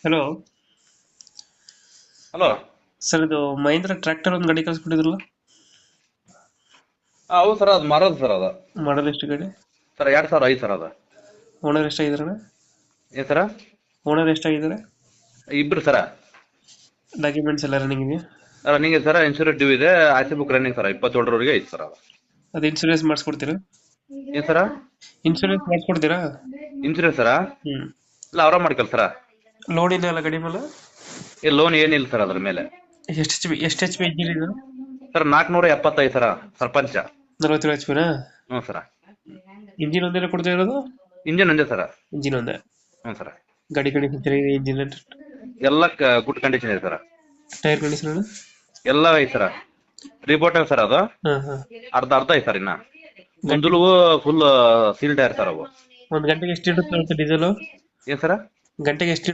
Hello. Hello. Sir ಇದು Mahendra tractor ಒಂದು ಗಾಡಿ ಕಳ್ಸ್ಕೊಟ್ಟಿದ್ರಲ್ಲ. ಹೌದು ಸರ್, ಅದು ಮಾರೋದು ಸರ್ ಅದು. ಮಾಡಲ್ ಎಷ್ಟು ಗಾಡಿ? ಸರ್ 2005 ಸರ್ ಅದು. ಓನರ್ ಎಷ್ಟಾಗಿದಾರಣ? ಏನ್ ಸರ? ಓನರ್ ಎಷ್ಟಾಗಿದ್ದಾರೆ? ಇಬ್ರು ಸರ. ಡಾಕ್ಯುಮೆಂಟ್ಸ್ ಎಲ್ಲ ರನ್ನಿಂಗ್ ಇದೆಯಾ? ರನ್ನಿಂಗ್ ಸರ್, ಇನ್ಶೂರೆನ್ಸ್ ಡ್ಯೂ ಇದೆ, ಆರ್.ಸಿ ಬುಕ್ ರನ್ನಿಂಗ್ ಸರ್, 27ರವರೆಗೆ ಐತೆ ಸರ್ ಅದು. ಅದು ಇನ್ಸೂರೆನ್ಸ್ ಮಾಡಿಸ್ಕೊಡ್ತೀರಾ? ಏನ್ ಸರ? ಇನ್ಸೂರೆನ್ಸ್ ಮಾಡಿಸ್ಕೊಡ್ತೀರಾ? ಇನ್ಶೂರೆನ್ಸ್ ಸರ? ಹ್ಮ್. ಇಲ್ಲ, ಅವರ ಮಾಡ್ಕಲ್ ಸರ. ಲೋನ್ ಇದೆ ಅಲ್ಲ ಗಾಡಿ ಮೇಲೆ? ಈ ಲೋನ್ ಏನಿಲ್ಲ ಸರ್ ಅದ್ರ ಮೇಲೆ. ಎಷ್ಟು ಎಚ್ ಪಿ ಇಂಜಿನ್ ಇದು? ಸರ್ 475 ಸರ, ಸರ್ಪಂಚ. 47 ಎಚ್ ಪಿನಾ? ಹ್ಞೂ ಸರ. ಇಂಜಿನ್ ಒಂದೇ ಕೊಡ್ತಾ ಇರೋದು? ಇಂಜಿನ್ ಒಂದೇ ಸರ. ಇಂಜಿನ್ ಒಂದೇ. ಹ್ಞೂ ಸರ. ಗಾಡಿ ಚೆನ್ನಾಗಿದೆ, ಇಂಜಿನ್ ಎಲ್ಲ ಗುಡ್ ಕಂಡೀಷನ್ ಇದೆ ಸರ. Tyre condition? ಎಲ್ಲ ಐತೆ ಸರ. ರಿಪೋರ್ಟ್ ಸರ್ ಅದು. ಹಾ ಹಾ. ಅರ್ಧ ಅರ್ಧ ಐತೆ ಸರ್ ಇನ್ನ. ಮುಂದಲು ಫುಲ್ ಸೀಲ್ ಟೈರ್ ಸರ್ ಅವು. ಒಂದು ಗಂಟೆಗೆ ಎಷ್ಟು ಇರುತ್ತೆ ಡೀಸೆಲ್? ಏನ್ ಸರ? ಗಂಟೆಗೆ ಎಷ್ಟು